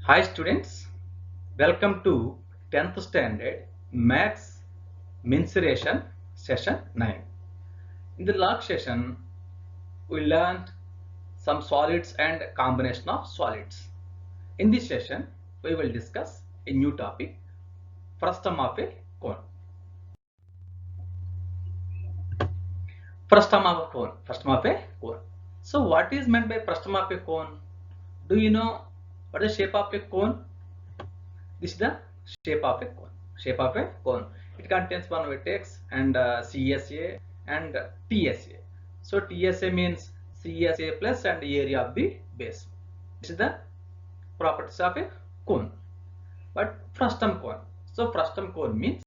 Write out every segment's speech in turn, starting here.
Hi students, welcome to 10th standard Maths Mensuration session 9. In the last session, we learned some solids and combination of solids. In this session, we will discuss a new topic, frustum of a cone. Frustum of a cone. Frustum of a cone. So what is meant by frustum of a cone? Do you know what is the shape of a cone? This is the shape of a cone. Shape of a cone. It contains one vertex and CSA and TSA. So TSA means CSA plus and area of the base. This is the properties of a cone. But frustum cone. So frustum cone means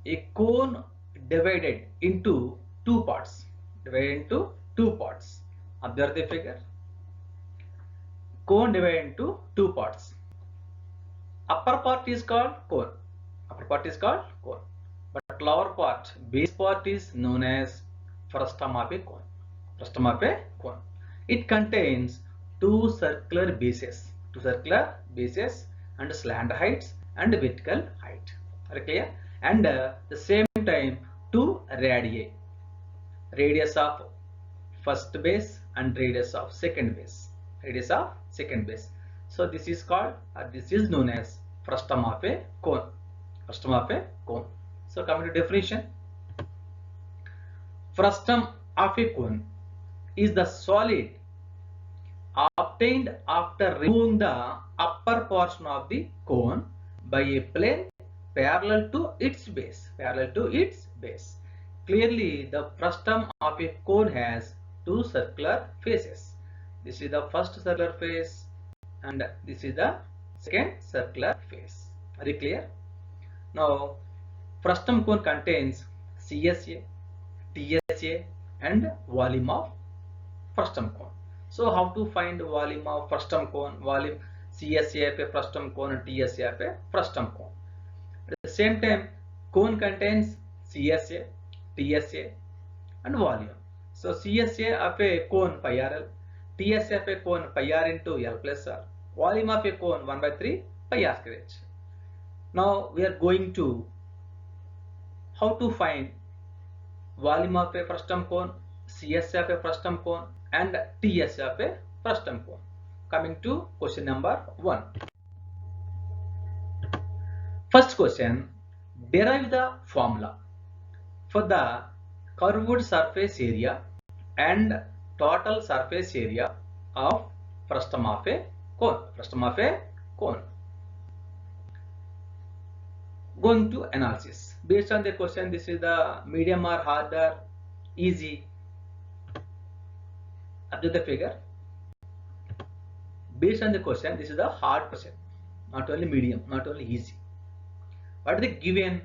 a cone divided into two parts. Divided into two parts. Observe the figure. Cone divided into two parts. Upper part is called cone. Upper part is called cone. But lower part, base part is known as frustum of a cone. Frustum of a cone. It contains two circular bases and slant heights and vertical height. Are you clear? And the same time two radii. Radius of first base and radius of second base. Radius of second base. So this is called, this is known as frustum of a cone. Frustum of a cone. So coming to definition, frustum of a cone is the solid obtained after removing the upper portion of the cone by a plane parallel to its base. Parallel to its base. Clearly, the frustum of a cone has two circular faces. This is the first circular face and this is the second circular face. Are you clear? Now, frustum cone contains CSA, TSA and volume of frustum cone. So, how to find volume of frustum cone, volume CSA of a frustum cone and TSA of a frustum cone. At the same time, cone contains CSA, TSA and volume. So CSA of a cone pi RL, TSA of a cone pi R into L plus R, volume of a cone 1 by 3 pi R square H. Now we are going to how to find volume of a frustum cone, CSA of a frustum cone and TSA of a frustum cone. Coming to question number 1. First question, derive the formula for the curved surface area and total surface area of frustum of a cone. Frustum of a cone. Going to analysis. Based on the question, this is the medium or harder, easy. Observe the figure. Based on the question, this is the hard question. Not only medium, not only easy. What is the given?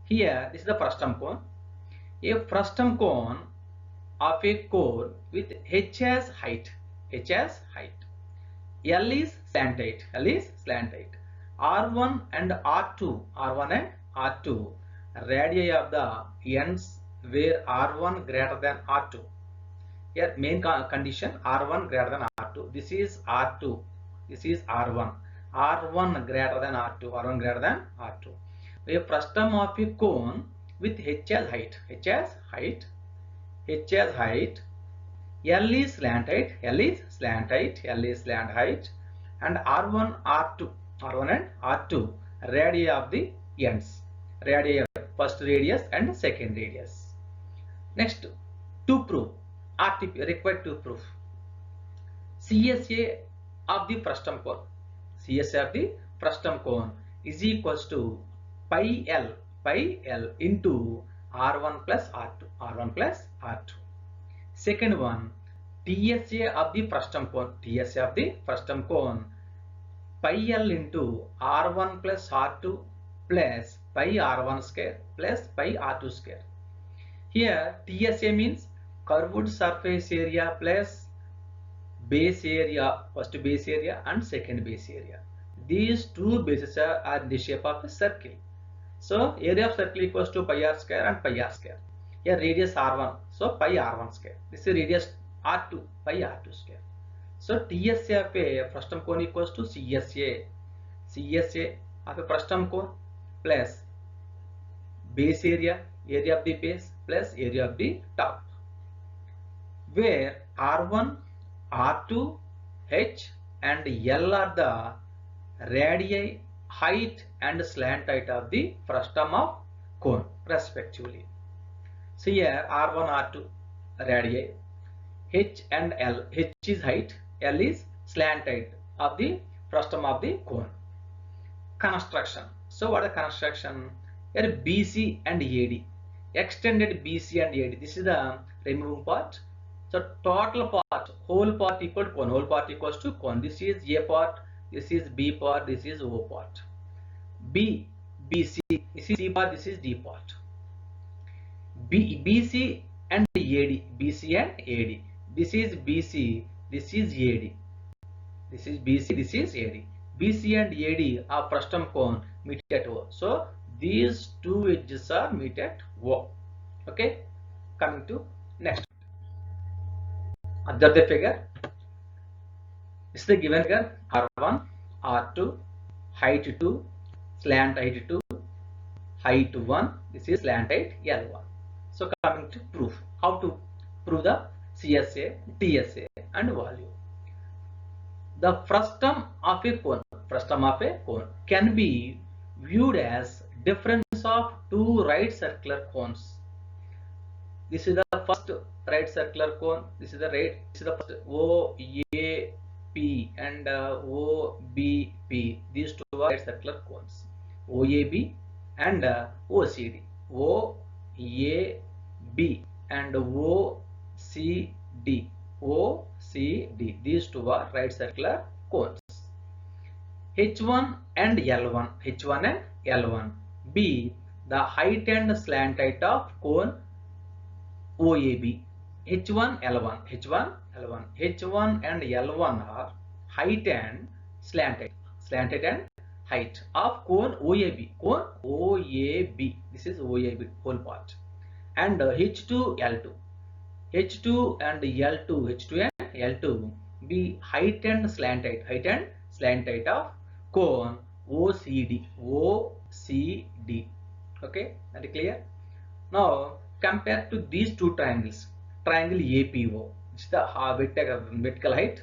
Here, this is the frustum cone. A frustum cone of a cone with H as height. H as height. L is slant height. L is slant height. R1 and R2. R1 and R2. Radii of the ends where R1 greater than R2. Here main condition R1 greater than R2. This is R2. This is R1. R1 greater than R2. R1 greater than R2. A frustum of a cone with H as height. H as height. H as height. L is slant height. L is slant height. L is slant height. And R1, R2. R1 and R2. Radii of the ends. Radii of first radius and second radius. Next, to prove. RTP required to prove. CSA of the frustum cone. CSA of the frustum cone is equals to pi L into R1 plus R2. R1 plus R2. Second one, TSA of the frustum cone. TSA of the frustum cone pi L into R1 plus R2 plus pi R1 square plus pi R2 square. Here TSA means curved surface area plus base area, first base area and second base area. These two bases are in the shape of a circle. So area of circle equals to pi R square and pi R square. Here radius R1, so pi R1 square. This is radius R2, pi R2 square. So TSA of a frustum cone equals to CSA of a frustum cone plus base area of the base plus area of the top, where R1, R2, H and L are the radii, height and slant height of the frustum of cone respectively. So here R1, R2 radii, H and L. H is height, L is slant height of the frustum of the cone. Construction. So what is the construction? Here BC and AD. Extended BC and AD. This is the removing part. So total part, whole part equal to cone. Whole part equals to cone. This is A part. This is B part. This is O part. B, BC. This is C part. This is D part. BC and AD. BC and AD. This is BC. This is AD. This is BC. This is AD. BC and AD are frustum cone meet at O. So these two edges are meet at O. Okay. Coming to next. Observe the figure. This is the given figure. R1, R2, height 2, slant height 2, height 1. This is slant height L1. So coming to proof. How to prove the CSA, TSA and volume. The frustum of a cone can be viewed as difference of two right circular cones. This is the first right circular cone. This is the first OAP and OBP. These two are right circular cones. OAB and OCD. OAB and OCD. These two are right circular cones. H1 and L1. H1 and L1. B, the height and slant height of cone OAB. H1, L1. H1, L1. H1 and L1 are height and slant height. Slant height and height of cone OAB. Cone OAB. This is OAB whole part. And H2, L2. H2 and L2. H2 and L2 be height and slant height. Height and slant height of cone OCD. OCD. Okay, that is clear. Now compare to these two triangles. Triangle APO, which is the vertical height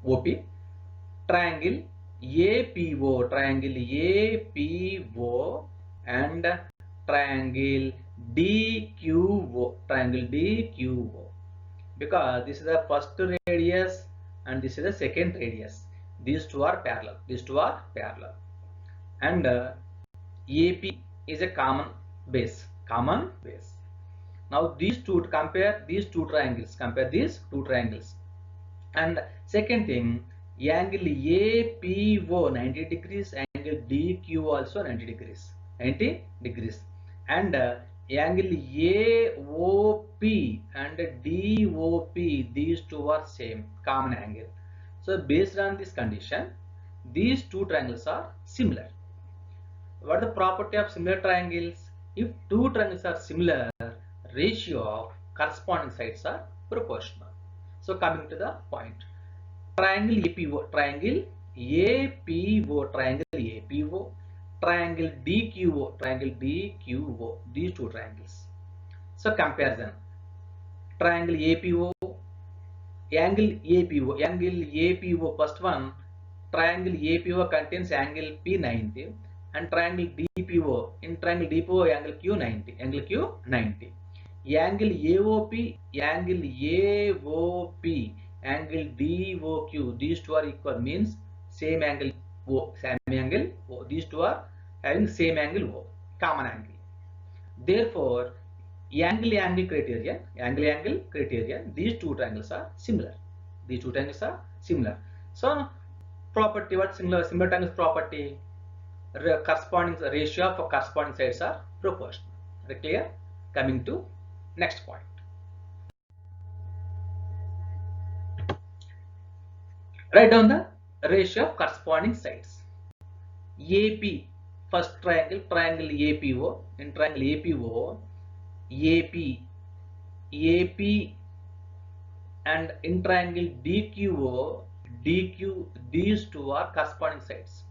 OP. Triangle APO, and triangle DQO, because this is the first radius and this is the second radius. These two are parallel. And AP is a common base. Now these two, compare these two triangles. And second thing, angle APO 90 degrees, angle DQ also 90 degrees. And angle AOP and DOP, these two are same, common angle. So based on this condition, these two triangles are similar. What is the property of similar triangles? If two triangles are similar, ratio of corresponding sides are proportional. So coming to the point, triangle APO, triangle DQO, these two triangles. So comparison, triangle APO, angle APO, first one, triangle APO contains angle P 90 and triangle DPO, in triangle DPO angle Q 90. Angle AOP, angle DOQ, these two are equal, means same angle O. These two are having same angle O, common angle. Therefore, angle criterion, these two triangles are similar. So property, what similar triangles property? Corresponding ratio of corresponding sides are proportional. Are clear? Coming to next point. Write down the ratio of corresponding sides. AP, first triangle APO. In triangle APO, AP and in triangle DQO, DQ, these two are corresponding sides.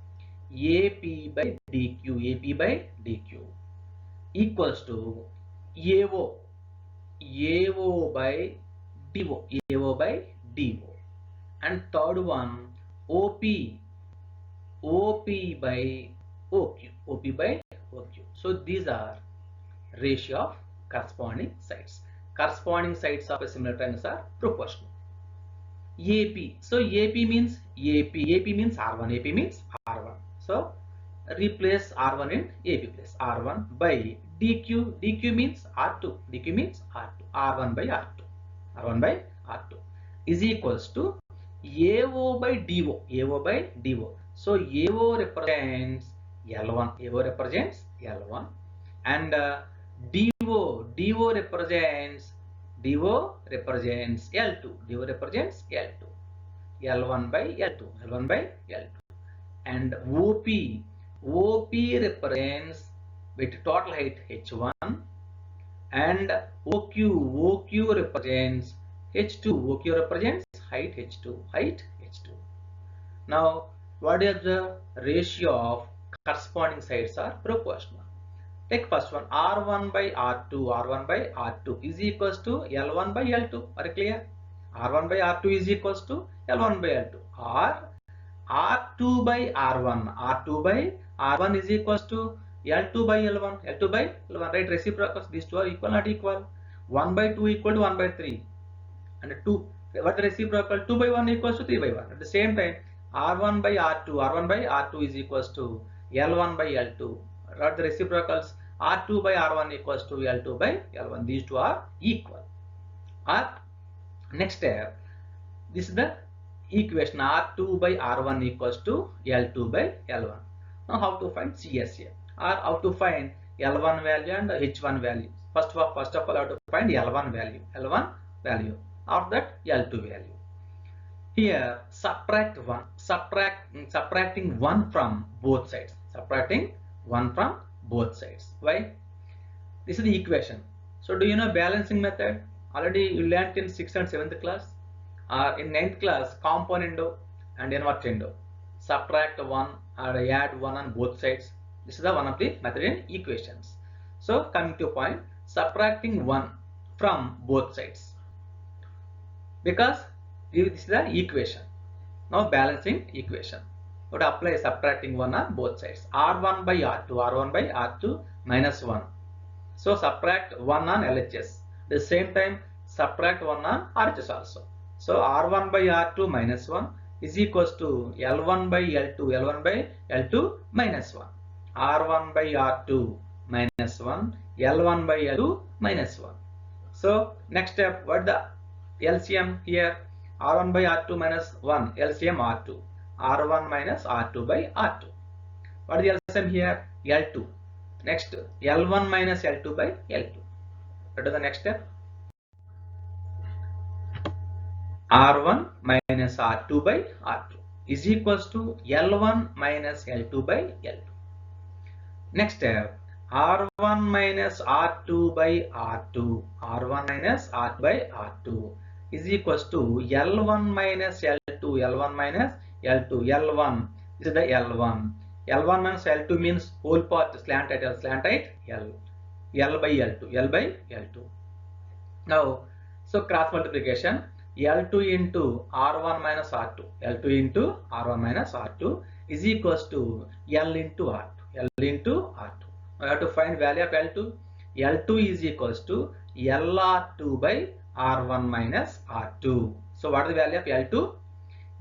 AP by DQ, AP by DQ equals to AO, AO by DO, AO by DO. And third one, OP, OP by OQ, OP by OQ. So these are ratio of corresponding sides. Corresponding sides of a similar triangles are proportional. AP. So AP means AP. AP means R1. AP means R1. So replace R1 in AP place. R1 by DQ. DQ means R2. DQ means R2. R1 by R2. R1 by R2 is equals to AO by DO. AO by DO. So AO represents L1. AO represents L1 and DO represents L2. DO represents L2. L1 by L2. L1 by L2. And OP represents with total height H1 and OQ represents H2. OQ represents height H2. Height H2. Now what is the ratio of corresponding sides are proportional. Take first one, R1 by R2, R1 by R2 is equals to L1 by L2. Are you clear? R1 by R2 is equals to L1 by L2. Or R2 by R1, R2 by R1 is equals to L2 by L1, L2 by L1, right? Reciprocals, these two are equal, not equal. 1 by 2 equal to 1 by 3. And 2, what the reciprocal? 2 by 1 equals to 3 by 1. At the same time, R1 by R2, R1 by R2 is equals to L1 by L2. What the reciprocals? R2 by R1 equals to L2 by L1. These two are equal. Or next step, this is the equation R2 by R1 equals to L2 by L1. Now how to find CSA or how to find L1 value and H1 value. First of all, how to find L1 value. L1 value. After that L2 value. Here subtract 1. Subtracting 1 from both sides. Subtracting 1 from both sides. Why? This is the equation. So do you know balancing method? Already you learnt in 6th and 7th class. In 9th class, componendo and invertendo. Subtract 1 or add 1 on both sides. This is the one of the method in equations. So coming to point, subtracting 1 from both sides. Because this is the equation. Now balancing equation. Would apply subtracting 1 on both sides. R1 by R2, R1 by R2 minus 1. So subtract 1 on LHS. The same time subtract 1 on RHS also. So R1 by R2 minus 1 is equals to L1 by L2, L1 by L2 minus 1. R1 by R2 minus 1, L1 by L2 minus 1. So next step, what the LCM here? R1 by R2 minus 1, LCM R2. R1 minus R2 by R2. What is the LCM here? L2. Next, L1 minus L2 by L2. What is the next step? R1 minus R2 by R2 is equals to L1 minus L2 by L2. Next step, R1 minus R2 by R2. R1 minus R2 by R2 is equals to L1 minus L2. L1 minus L2. L1. This is the L1. L1 minus L2 means whole part slant height L. L by L2. L by L2. Now, so cross multiplication. L2 into R1 minus R2. L2 into R1 minus R2 is equals to L into R2. L into R2. Now, I have to find value of L2. L2 is equals to LR2 by R1 minus R2. So, what is the value of L2?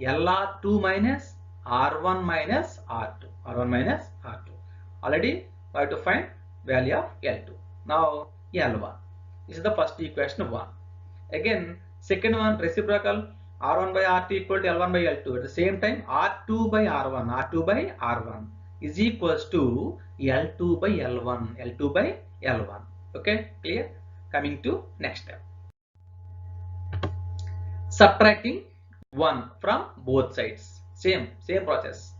LR2 minus R1 minus R2. R1 minus R2. Already, I have to find value of L2. Now, L1. This is the first equation 1. Again, second one, reciprocal R1 by R2 equal to L1 by L2. At the same time, R2 by R1, R2 by R1 is equals to L2 by L1, L2 by L1. Okay, clear? Coming to next step. Subtracting 1 from both sides. Same process.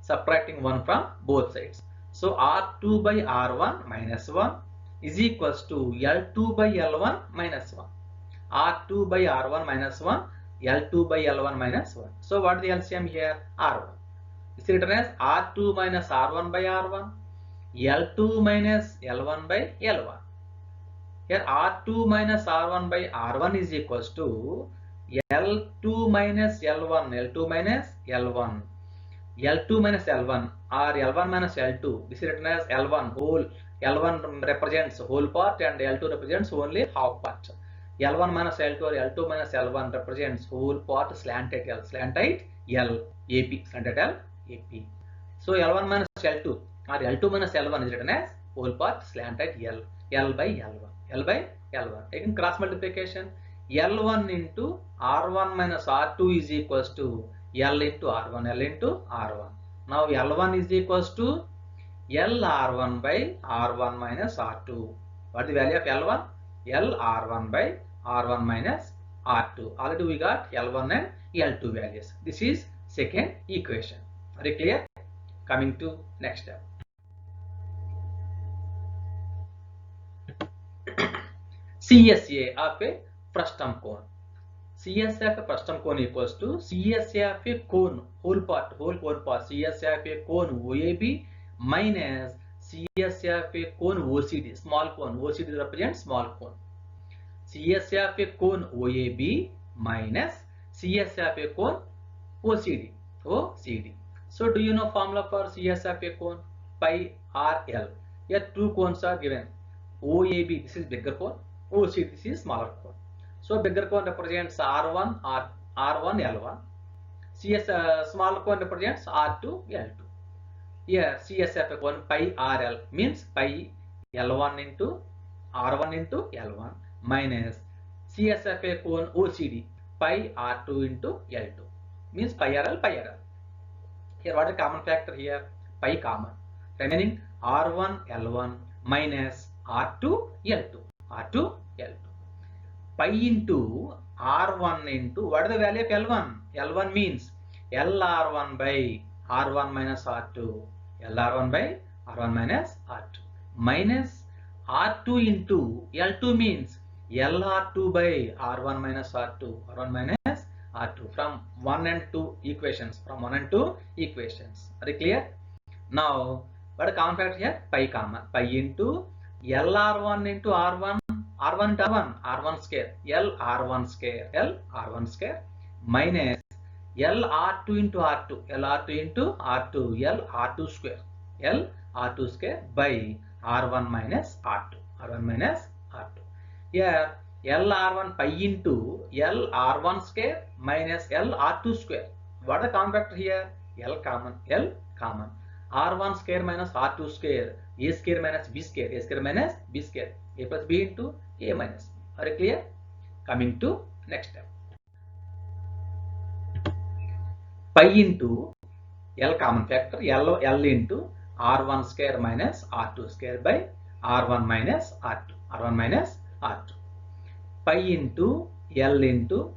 Subtracting 1 from both sides. So R2 by R1 minus 1 is equals to L2 by L1 minus 1. R2 by R1 minus 1, L2 by L1 minus 1. So what is the LCM here? R1. This is written as R2 minus R1 by R1, L2 minus L1 by L1. Here R2 minus R1 by R1 is equals to L2 minus L1, L2 minus L1, L2 minus L1 or L1 minus L2. This is written as L1 whole. L1 represents whole part and L2 represents only half part. L1 minus L2 or L2 minus L1 represents whole part slanted L, slanted L, AP, slanted L, AP. So L1 minus L2 or L2 minus L1 is written as whole part slanted L, L by L1, L by L1. Again cross multiplication, L1 into R1 minus R2 is equals to L into R1, L into R1. Now L1 is equals to L R1 by R1 minus R2. What is the value of L1? L R1 by R1 minus R2. Already we got L1 and L2 values. This is second equation. Very clear? Coming to next step. CSA of a frustum cone. CSA of a frustum cone equals to CSA of a cone, whole cone part, CSA of a cone OAB minus CSA of a cone OCD, small cone. OCD represents small cone. CSA of a cone OAB minus CSA of a cone OCD. So do you know formula for CSA of a cone? Pi r L. Here two cones are given. OAB, this is bigger cone. OCD, this is smaller cone. So bigger cone represents R1, R1, L1. Smaller cone represents R2, L2. Here CSA of a cone pi RL means pi L1 into R1 into L1 minus CSA of a cone OCD pi R2 into L2 means pi RL, pi RL. Here what is the common factor here? Pi common. Remaining R1 L1 minus R2 L2. R2 L2. Pi into R1 into what is the value of L1? L1 means LR1 by R1 minus R2. LR1 by R1 minus R2 minus R2 into L2 means LR2 by R1 minus R2. R1 minus R2 from 1 and 2 equations. From 1 and 2 equations. Are you clear? Now, what is the common factor here? Pi common. Pi into LR1 into R1. R1 into R1. R1 square. LR1 square. LR1 square minus LR2 into R2. LR2 into R2. LR2 square. LR2 square by R1 minus R2. R1 minus R2. Here LR1 pi into LR1 square minus LR2 square. What is the common factor here? L common. L common. R1 square minus R2 square. A square minus B square. A square minus B square. A plus B into A minus B. Are you clear? Coming to next step. Pi into L common factor. L into R1 square minus R2 square by R1 minus R2. R1 minus R2. Pi into L into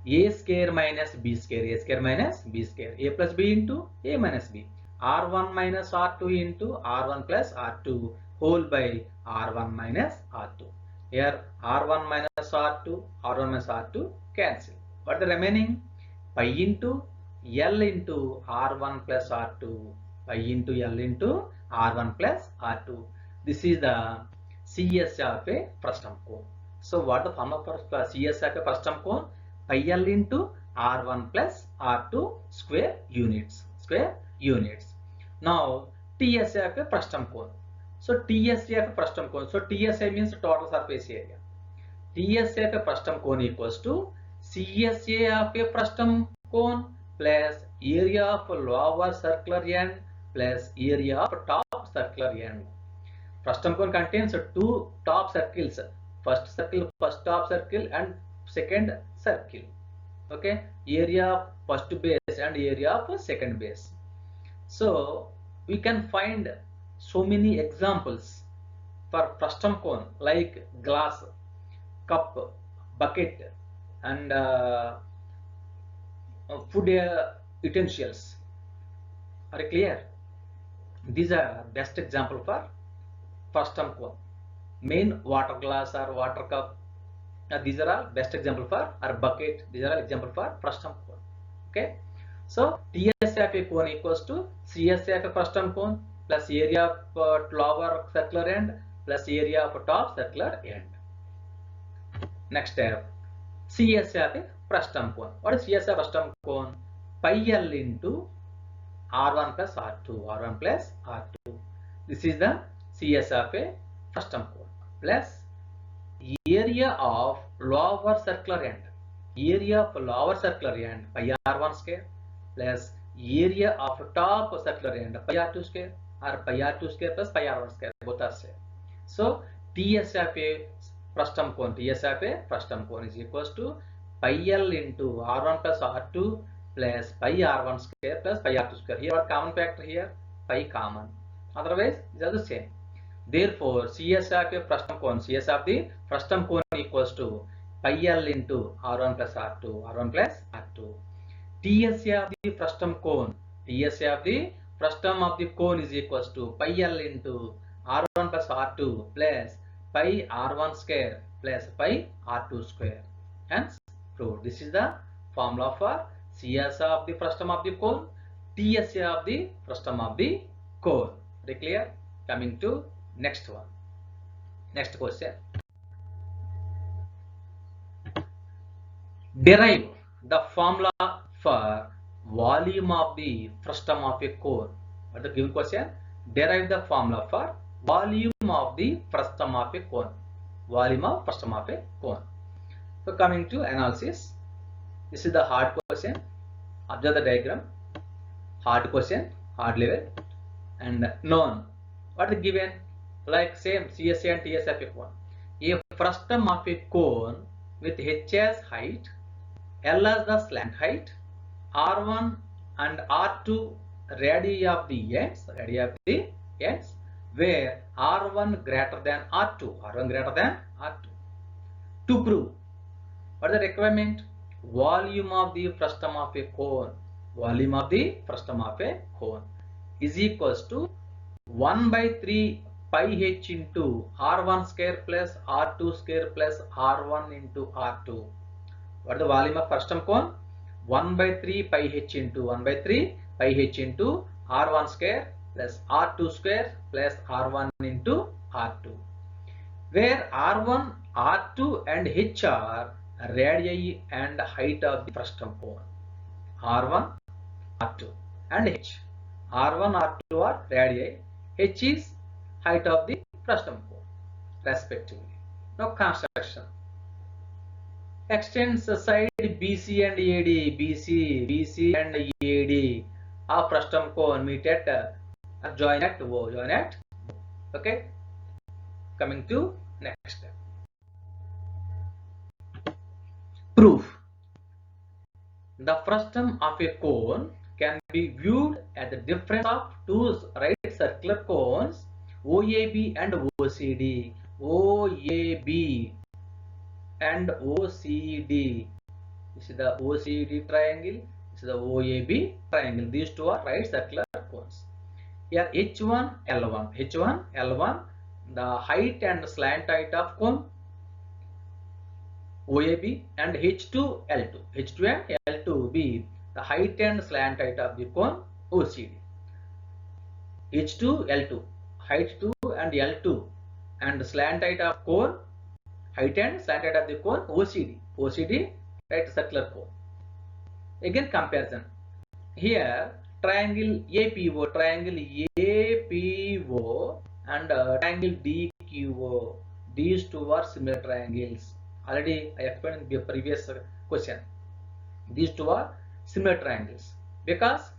A square minus B square. A square minus B square. A plus B into A minus B. R1 minus R2 into R1 plus R2 whole by R1 minus R2. Here R1 minus R2, R1 minus R2 cancel. What the remaining? Pi into L into R1 plus R2. Pi into L into R1 plus R2. This is the CSA of a frustum cone. So what the formula for CSA of a frustum cone? Pi L into R1 plus R2 square units. Now TSA of a frustum cone. So TSA of a frustum cone. So TSA means total surface area. TSA of a frustum cone equals to CSA of a frustum cone plus area of lower circular end plus area of top circular end. Frustum cone contains two top circles. First top circle and second circle. Okay, area of first base and area of second base. So we can find so many examples for frustum cone like glass, cup, bucket and food utensils. Are you clear? These are best example for frustum cone. Main water glass or water cup Now these are all best example for or bucket. These are all example for frustum cone. Okay. So TSA of a cone equals to CSA of a frustum cone plus area of lower circular end plus area of top circular end. Next step, CSA of a frustum cone. What is CSA frustum cone? Pi L into R1 plus R2, R1 plus R2. This is the CS of a frustum cone plus area of lower circular end. Area of lower circular end pi R1 square plus area of top circular end pi R2 square or pi R2 square plus pi R1 square, both are same. So TS of a frustum cone, TS of a frustum cone is equals to pi L into R1 plus R2 plus pi R1 square plus pi R2 square. Here what common factor here? Pi common. Otherwise these are the same. Therefore CS of a frustum cone, CS of the frustum cone equals to pi L into R1 plus R2, R1 plus R2. TSA of the frustum cone, TSA of the frustum of the cone is equals to pi L into R1 plus R2 plus pi R1 square plus pi R2 square. Hence proved. This is the formula for CSA of the frustum of the cone, TSA of the frustum of the cone. Very clear? Coming to next one. Next question. Derive the formula for volume of the frustum of a cone. What the given question? Derive the formula for volume of the frustum of a cone. Volume of frustum of a cone. So coming to analysis. This is the hard question. Observe the diagram. Hard question, hard level, and known. What is given? Like same CSA and TSA of a cone. A frustum of a cone with H as height, L as the slant height, R1 and R2 radii of the ends, where R1 greater than R2, R1 greater than R2. To prove, what is the requirement? Volume of the frustum of a cone, volume of the frustum of a cone is equals to 1 by 3 pi h into R1 square plus R2 square plus R1 into R2. What is the volume of frustum cone? 1 by 3 pi h into 1 by 3 pi h into R1 square plus R2 square plus R1 into R2, where R1, R2 and H are radii and height of the frustum cone. R1, R2 and H. R1, R2 are radii, H is height of the frustum cone respectively. Now construction. Extends the side BC and AD, BC and AD of frustum cone meet at join at O, join at O. Okay. Coming to next step. Proof. The frustum of a cone can be viewed as the difference of two right circular cones OAB and OCD. OAB and OCD. This is the OCD triangle. This is the OAB triangle. These two are right circular cones. Here H1, L1. H1, L1, the height and slant height of cone OAB, and H2, L2. H2 and L2 be the height and slant height of the cone OCD. H2, L2, height 2 and L2, and slant height of cone, height and slant height of the cone OCD. OCD, right circular cone. Again comparison. Here triangle APO, and triangle DQO. These two are similar triangles. Already I explained in the previous question. These two are similar triangles because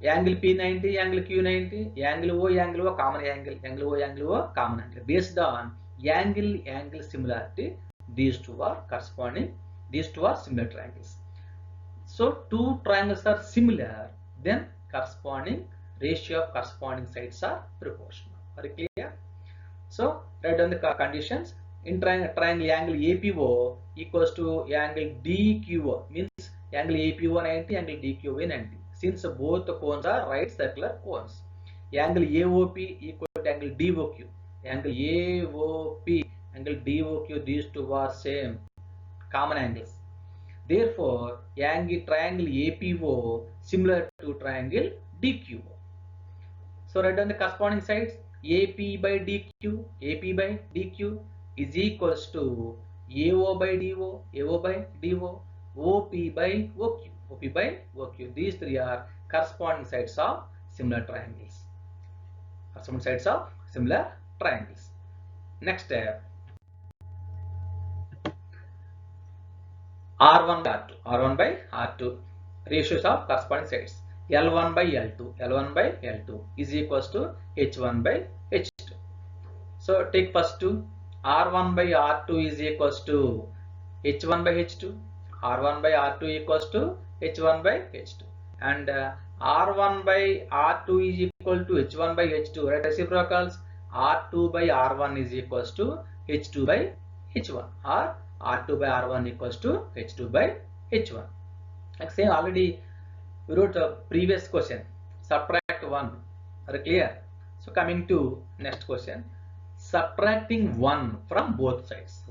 angle P90, angle Q90, angle O, common angle, angle O, common angle. Based on angle similarity, these two are corresponding. These two are similar triangles. So two triangles are similar, then corresponding ratio of corresponding sides are proportional. Very clear? So write down the conditions. In triangle angle APO equals to angle DQO, means angle APO 90, angle DQO 90. Since both the cones are right circular cones. Angle AOP equal to angle DOQ. Angle AOP angle DOQ, these two are same common angles. Therefore, triangle APO similar to triangle DQO. So write down the corresponding sides. AP by DQ is equals to AO by DO, OP by OQ. These three are corresponding sides of similar triangles. Next step. R1 by R2, ratios of corresponding sides. L1 by L2 is equals to H1 by H2. So take first two. R1 by R2 is equals to H1 by H2. R1 by R2 equals to H1 by H2. And R1 by R2 is equal to H1 by H2. Right, reciprocals. R2 by R1 is equals to H2 by H1, or R2 by R1 equals to H2 by H1. Like say already we wrote a previous question. Subtract 1. Are clear? So coming to next question. Subtracting 1 from both sides.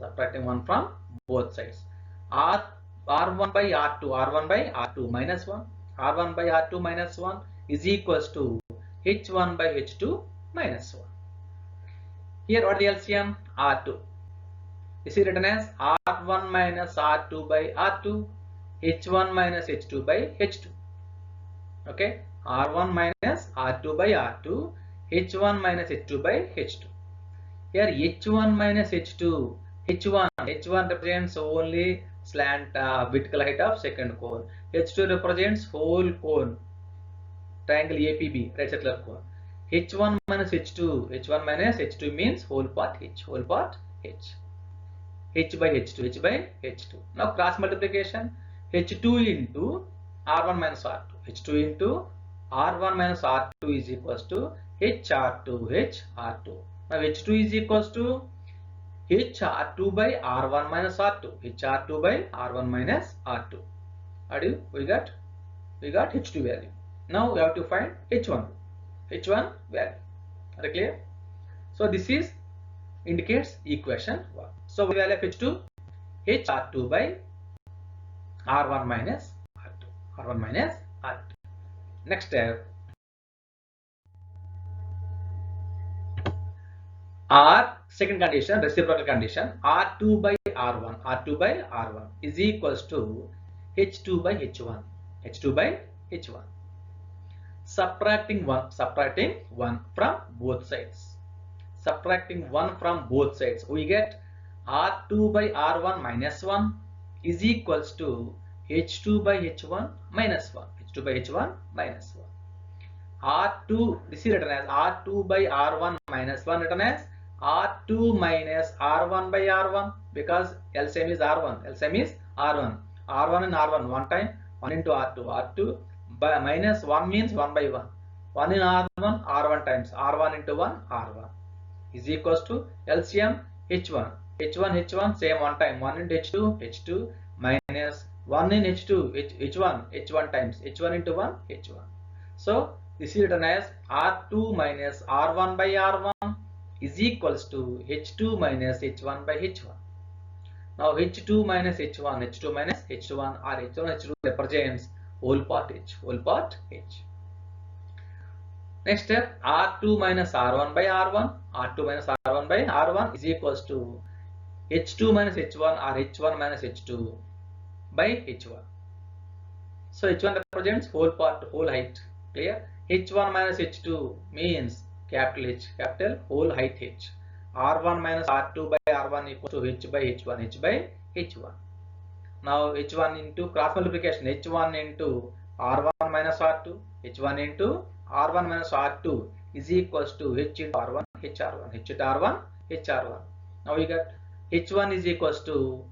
R1 by R2 minus 1. R1 by R2 minus 1 is equals to H1 by H2 minus 1. Here what the LCM? R2. This is written as R1 minus R2 by R2, H1 minus H2 by H2. Okay, R1 minus R2 by R2, H1 minus H2 by H2. Here H1 minus H2, H1 represents only slant vertical height of second cone. H2 represents whole cone, triangle APB, right circular cone. H1 minus H2 means whole part H. H by H2. Now cross multiplication. H2 into R1 minus R2. H2 into R1 minus R2 is equals to HR2. Now H2 is equals to HR2 by R1 minus R2. HR2 by R1 minus R2. We got H2 value. Now we have to find H1 value. Are clear? So this is indicates equation 1. So the value of H2, HR2 by R1 minus R2. Next step. Second condition, reciprocal condition, R2 by R1 is equals to H2 by H1. Subtracting 1 from both sides. We get R2 by R1 minus 1 is equals to H2 by H1 minus 1. R2, this is written as R2 by R1 minus 1, written as R2 minus R1 by R1, because LCM is R1. R1 and R1 one time, 1 into R2 by minus 1 means 1 by 1. 1 in R1 times R1 into 1 R1 is equals to LCM H1 same one time, 1 into H2 minus 1 in H1 times H1 into 1 H1. So this is written as R2 minus R1 by R1 is equals to H2 minus H1 by H1. Now H2 minus H1 minus H1 or H2 represents whole part H. Next step, R2 minus R1 by R1 is equals to H2 minus H1 or H1 minus H2 by H1. So H1 represents whole height. Clear? H1 minus H2 means capital H, whole height H. R1 minus R2 by R1 equals to H by H1. Now H1 into cross multiplication, H1 into R1 minus R2, H1 into R1 minus R2 is equals to H into R1, HR1. Now we got H1 is equals to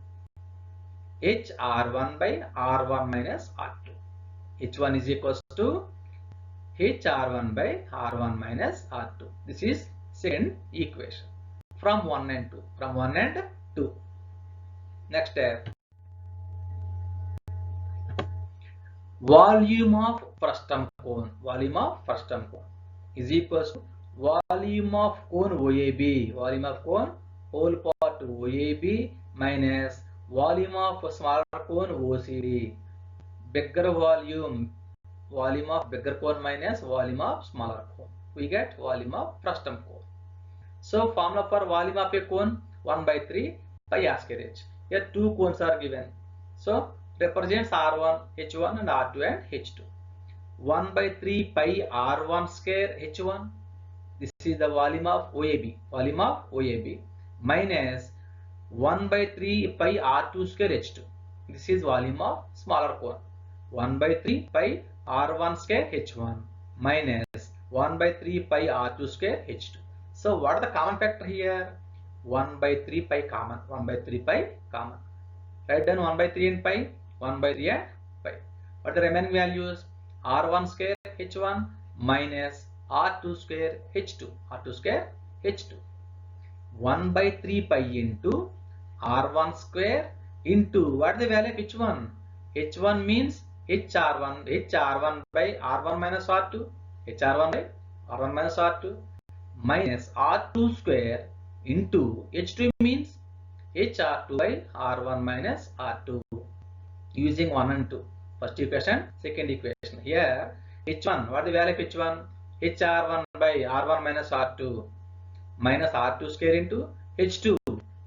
HR1 by R1 minus R2. H1 is equals to HR1 by R1 minus R2. This is second equation from 1 and 2. Next step. Volume of frustum cone is equals to volume of cone OAB, whole part what? OAB minus volume of smaller cone OCD. Bigger volume of bigger cone minus volume of smaller cone. We get volume of frustum cone. So formula for volume of a cone 1 by 3 pi r square h. Here two cones are given. So represents R1, H1 and R2 and H2. 1 by 3 pi R1 square H1. This is the volume of OAB, minus 1 by 3 pi R2 square H2. This is volume of smaller cone. 1 by 3 pi R1 square H1 minus 1 by 3 pi R2 square H2. So what are the common factor here? 1 by 3 pi common. 1 by 3 pi common. Write down 1 by 3 and pi. 1 by 3 and pi. What are the remaining values? R1 square H1 minus R2 square H2. R2 square H2. 1 by 3 pi into R1 square into what is the value of H1? H1 means HR1 by R1 minus R2. HR1 by R1 minus R2 minus R2 square into H2 means HR2 by R1 minus R2 using 1 and 2. First equation, second equation. Here H1, what is the value of H1? HR1 by R1 minus R2 minus R2 square into H2,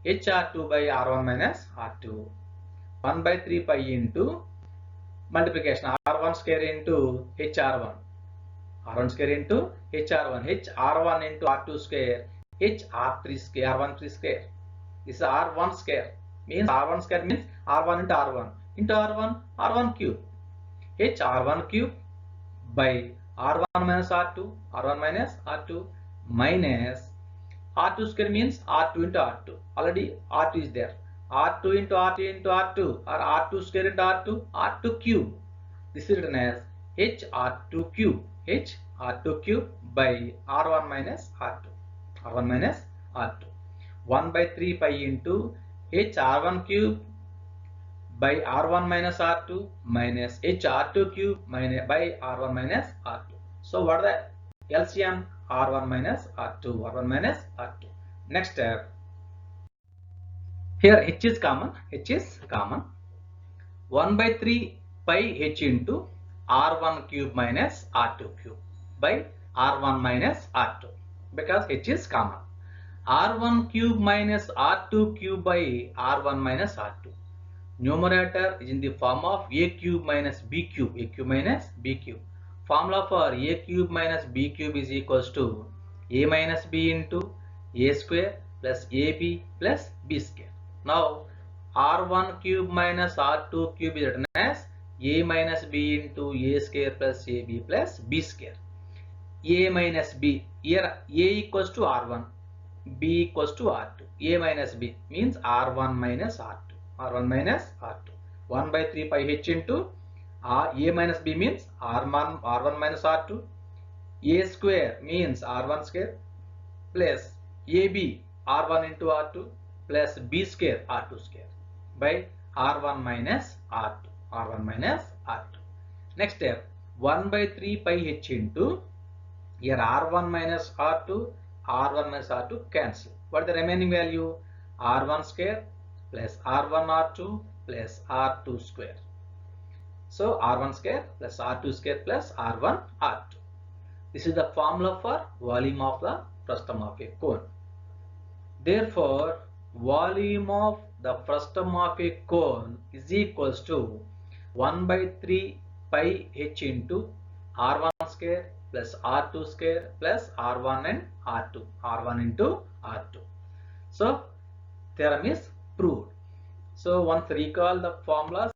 HR2 by R1 minus R2. 1 by 3 pi into multiplication R1 square into HR1. R1 square into HR1. HR1 into R2 square. HR3 square. R13 square. This is R1 square. Means R1 square means R1 into R1. Into R1, R1 cube. HR1 cube by R1 minus R2. R1 minus R2 minus R2 square means R2 into R2. Already R2 is there. R2 into R2 into R2 or R2 square into R2. R2 cube. This is written as HR2 cube. HR2 cube by R1 minus R2. R1 minus R2. 1 by 3 pi into HR1 cube by R1 minus R2 minus HR2 cube by R1 minus R2. So what are the LCM? R1 minus R2. R1 minus R2. Next step. Here H is common. 1 by 3 pi H into R1 cube minus R2 cube by R1 minus R2 because H is common. R1 cube minus R2 cube by R1 minus R2. Numerator is in the form of A cube minus B cube. A cube minus B cube. Formula for A cube minus B cube is equals to A minus B into A square plus AB plus B square. Now R1 cube minus R2 cube is written as A minus B into A square plus AB plus B square. A minus B. Here A equals to R1. B equals to R2. A minus B means R1 minus R2. R1 minus R2. 1 by 3 pi H into A minus B means R1 minus R2. A square means R1 square plus AB R1 into R2 plus B square R2 square by R1 minus R2. R1 minus R2. Next step. 1 by 3 pi H into here R1 minus R2. R1 minus R2 cancel. What is the remaining value? R1 square plus R1 R2 plus R2 square. So R1 square plus R2 square plus R1 R2. This is the formula for volume of the frustum of a cone. Therefore, volume of the frustum of a cone is equals to 1 by 3 pi H into R1 square plus R2 square plus R1 and R2. R1 into R2. So, theorem is proved. So, once recall the formulas.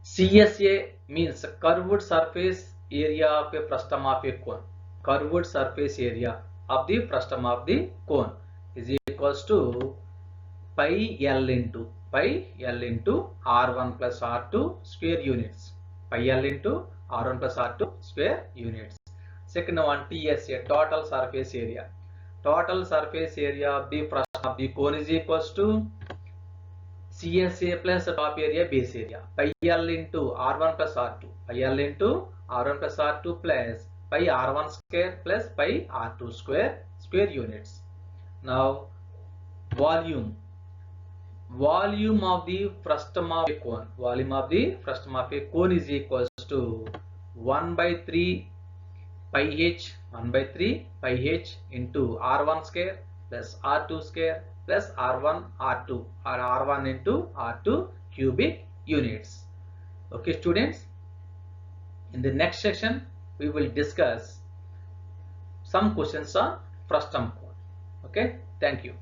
CSA means curved surface area of a frustum of a cone. Curved surface area of the frustum of the cone is equals to pi L into R1 plus R2 square units. Pi L into R1 plus R2 square units. Second one, TSA, total surface area. Total surface area of the frustum of the cone is equals to CSA plus top area base area. Pi L into R1 plus R2. Pi L into R1 plus R2 plus pi R1 square plus pi R2 square units. Now volume. Volume of the frustum of a cone. Volume of the frustum of a cone is equals to 1 by 3 pi h, 1 by 3 pi h into r1 square plus r2 square plus r1 r2, or r1 into r2 cubic units. Okay students, in the next section we will discuss some questions on frustum cone. Okay, thank you.